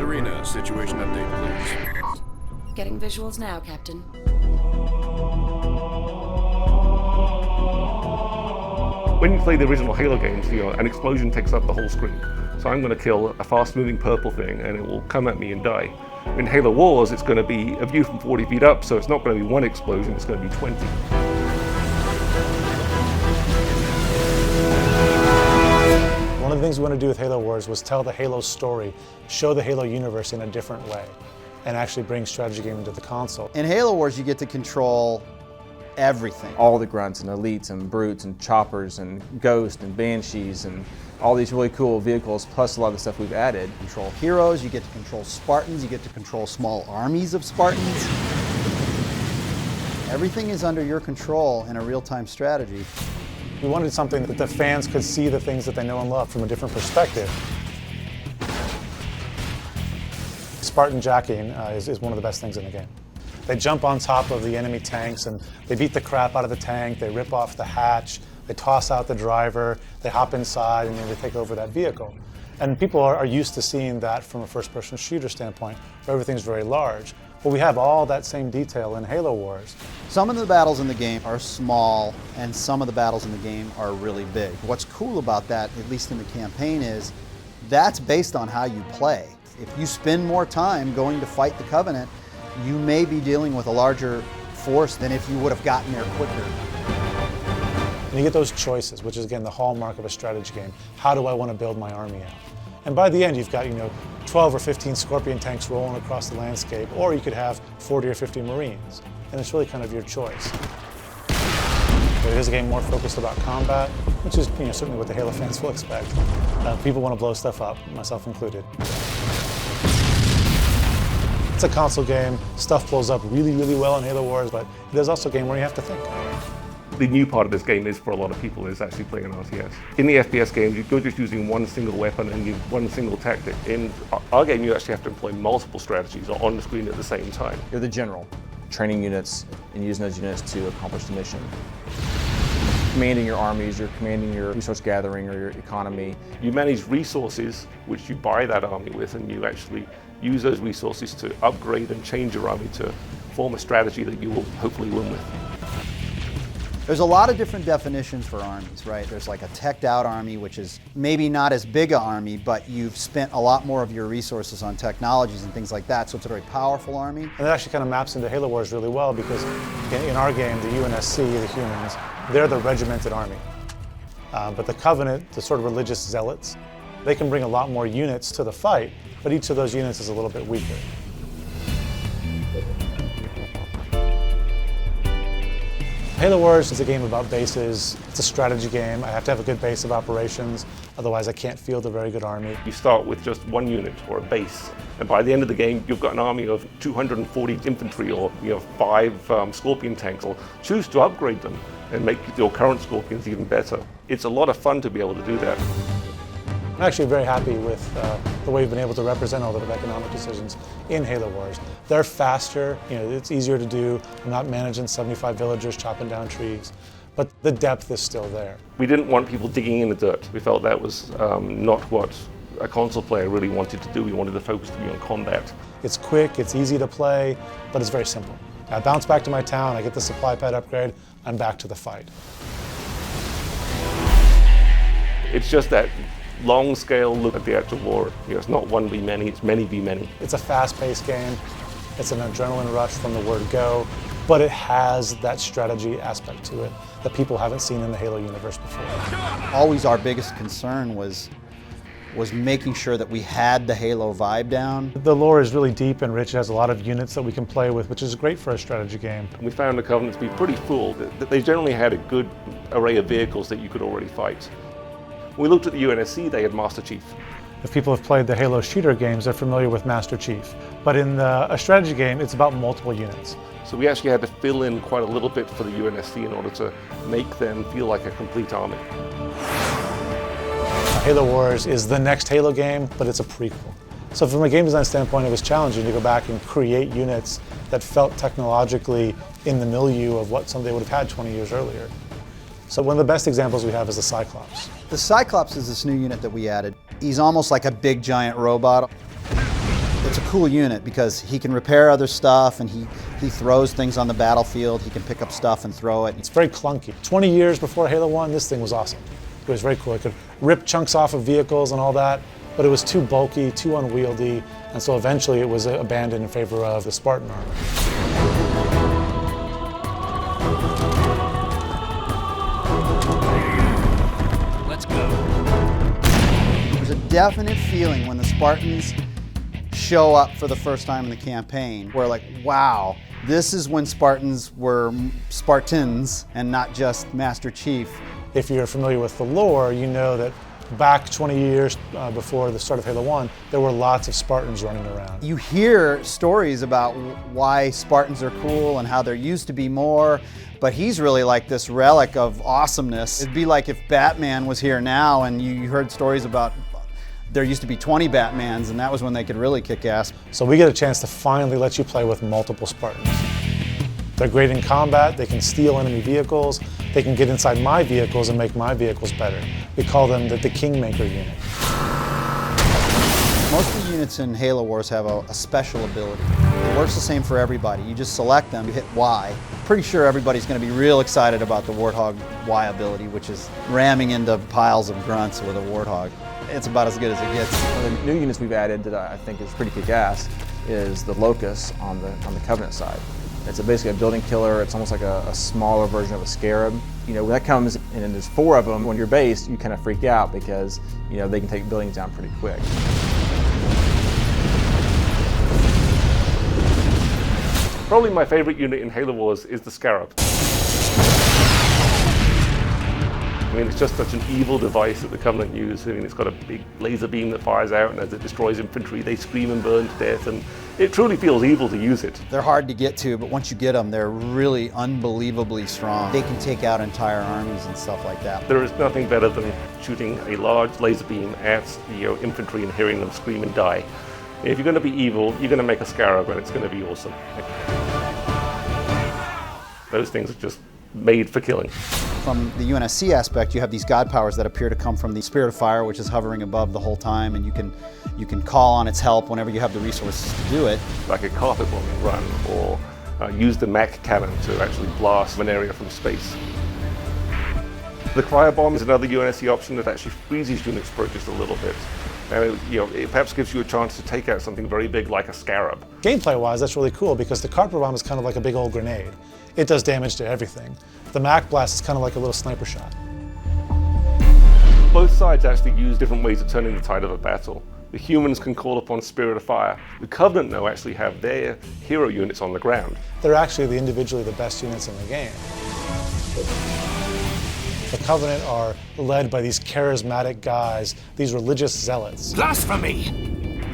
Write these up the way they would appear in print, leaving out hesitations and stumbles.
Spartans Arena, situation update, please. Getting visuals now, Captain. When you play the original Halo games, an explosion takes up the whole screen. So I'm going to kill a fast-moving purple thing, and it will come at me and die. In Halo Wars, it's going to be a view from 40 feet up, so it's not going to be one explosion, it's going to be 20. One of the things we want to do with Halo Wars was tell the Halo story, show the Halo universe in a different way, and actually bring strategy gaming to the console. In Halo Wars, you get to control everything. All the grunts and elites and brutes and choppers and ghosts and banshees and all these really cool vehicles, plus a lot of the stuff we've added. Control heroes, you get to control Spartans, you get to control small armies of Spartans. Everything is under your control in a real-time strategy. We wanted something that the fans could see the things that they know and love from a different perspective. Spartan jacking is one of the best things in the game. They jump on top of the enemy tanks and they beat the crap out of the tank, they rip off the hatch, they toss out the driver, they hop inside and then they take over that vehicle. And people are used to seeing that from a first-person shooter standpoint, where everything's very large. Well, we have all that same detail in Halo Wars. Some of the battles in the game are small, and some of the battles in the game are really big. What's cool about that, at least in the campaign, is that's based on how you play. If you spend more time going to fight the Covenant, you may be dealing with a larger force than if you would have gotten there quicker. And you get those choices, which is again the hallmark of a strategy game. How do I want to build my army out? And by the end, you've got 12 or 15 Scorpion tanks rolling across the landscape, or you could have 40 or 50 Marines. And it's really kind of your choice. It is a game more focused about combat, which is certainly what the Halo fans will expect. People want to blow stuff up, myself included. It's a console game. Stuff blows up really, really well in Halo Wars, but it is also a game where you have to think. The new part of this game is, for a lot of people, is actually playing an RTS. In the FPS games, you're just using one single weapon and one single tactic. In our game, you actually have to employ multiple strategies on the screen at the same time. You're the general, training units and using those units to accomplish the mission. Commanding your armies, you're commanding your resource gathering or your economy. You manage resources, which you buy that army with, and you actually use those resources to upgrade and change your army to form a strategy that you will hopefully win with. There's a lot of different definitions for armies, right? There's like a teched out army, which is maybe not as big an army, but you've spent a lot more of your resources on technologies and things like that, so it's a very powerful army. And it actually kind of maps into Halo Wars really well, because in our game, the UNSC, the humans, they're the regimented army. But the Covenant, the sort of religious zealots, they can bring a lot more units to the fight, but each of those units is a little bit weaker. Halo Wars is a game about bases. It's a strategy game. I have to have a good base of operations, otherwise I can't field a very good army. You start with just one unit or a base, and by the end of the game, you've got an army of 240 infantry or 5 Scorpion tanks. Or choose to upgrade them and make your current Scorpions even better. It's a lot of fun to be able to do that. I'm actually very happy with the way we've been able to represent all the economic decisions in Halo Wars. They're faster, it's easier to do. I'm not managing 75 villagers chopping down trees, but the depth is still there. We didn't want people digging in the dirt. We felt that was not what a console player really wanted to do. We wanted the focus to be on combat. It's quick, it's easy to play, but it's very simple. I bounce back to my town, I get the supply pad upgrade, I'm back to the fight. It's just that long scale look at the actual war. It's not one v many, it's many v many. It's a fast-paced game. It's an adrenaline rush from the word go, but it has that strategy aspect to it that people haven't seen in the Halo universe before. Always our biggest concern was making sure that we had the Halo vibe down. The lore is really deep and rich. It has a lot of units that we can play with, which is great for a strategy game. We found the Covenant to be pretty full. They generally had a good array of vehicles that you could already fight. When we looked at the UNSC, they had Master Chief. If people have played the Halo shooter games, they're familiar with Master Chief. But in a strategy game, it's about multiple units. So we actually had to fill in quite a little bit for the UNSC in order to make them feel like a complete army. Halo Wars is the next Halo game, but it's a prequel. So from a game design standpoint, it was challenging to go back and create units that felt technologically in the milieu of what somebody would have had 20 years earlier. So one of the best examples we have is the Cyclops. The Cyclops is this new unit that we added. He's almost like a big giant robot. It's a cool unit because he can repair other stuff and he throws things on the battlefield. He can pick up stuff and throw it. It's very clunky. 20 years before Halo 1, this thing was awesome. It was very cool. It could rip chunks off of vehicles and all that, but it was too bulky, too unwieldy, and so eventually it was abandoned in favor of the Spartan armor. Let's go. There's a definite feeling when the Spartans show up for the first time in the campaign. We're like, wow, this is when Spartans were Spartans and not just Master Chief. If you're familiar with the lore, you know that back 20 years before the start of Halo 1, there were lots of Spartans running around. You hear stories about why Spartans are cool and how there used to be more, but he's really like this relic of awesomeness. It'd be like if Batman was here now and you heard stories about there used to be 20 Batmans and that was when they could really kick ass. So we get a chance to finally let you play with multiple Spartans. They're great in combat, they can steal enemy vehicles, they can get inside my vehicles and make my vehicles better. We call them the Kingmaker unit. Most of the units in Halo Wars have a special ability. It works the same for everybody. You just select them, you hit Y. Pretty sure everybody's going to be real excited about the Warthog Y ability, which is ramming into piles of grunts with a Warthog. It's about as good as it gets. One of the new units we've added that I think is pretty kick-ass is the Locust on the Covenant side. It's basically a building killer. It's almost like a smaller version of a Scarab. You know, when that comes and there's 4 of them, when you're based, you kind of freak out because, you know, they can take buildings down pretty quick. Probably my favorite unit in Halo Wars is the Scarab. I mean, it's just such an evil device that the Covenant use. I mean, it's got a big laser beam that fires out, and as it destroys infantry, they scream and burn to death, and it truly feels evil to use it. They're hard to get to, but once you get them, they're really unbelievably strong. They can take out entire armies and stuff like that. There is nothing better than shooting a large laser beam at the infantry and hearing them scream and die. If you're going to be evil, you're going to make a Scarab, and it's going to be awesome. Those things are just made for killing. From the UNSC aspect, you have these god powers that appear to come from the Spirit of Fire, which is hovering above the whole time, and you can call on its help whenever you have the resources to do it. Like a carpet bombing run, or use the Mach cannon to actually blast an area from space. The cryo bomb is another UNSC option that actually freezes units for just a little bit. And it perhaps gives you a chance to take out something very big like a Scarab. Gameplay-wise, that's really cool because the carpet bomb is kind of like a big old grenade. It does damage to everything. The Mach blast is kind of like a little sniper shot. Both sides actually use different ways of turning the tide of a battle. The humans can call upon Spirit of Fire. The Covenant, though, actually have their hero units on the ground. They're actually individually the best units in the game. The Covenant are led by these charismatic guys, these religious zealots. Blasphemy!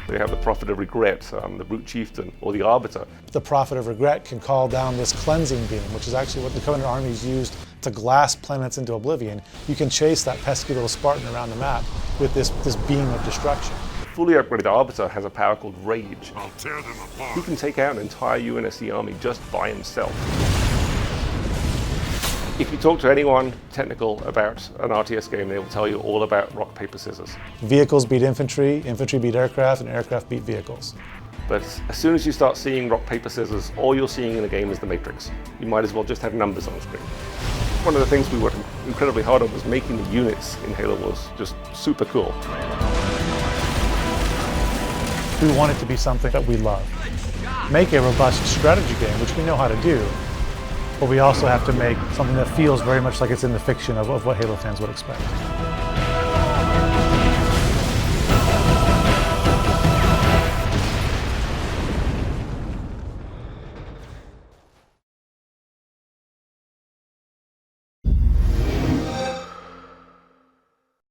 They have the Prophet of Regret, the Brute Chieftain, or the Arbiter. The Prophet of Regret can call down this cleansing beam, which is actually what the Covenant armies used to glass planets into oblivion. You can chase that pesky little Spartan around the map with this beam of destruction. The fully upgraded Arbiter has a power called Rage. I'll tear them apart. He can take out an entire UNSC army just by himself. If you talk to anyone technical about an RTS game, they will tell you all about rock, paper, scissors. Vehicles beat infantry, infantry beat aircraft, and aircraft beat vehicles. But as soon as you start seeing rock, paper, scissors, all you're seeing in the game is the Matrix. You might as well just have numbers on screen. One of the things we worked incredibly hard on was making the units in Halo Wars just super cool. We want it to be something that we love. Make a robust strategy game, which we know how to do, but we also have to make something that feels very much like it's in the fiction of what Halo fans would expect.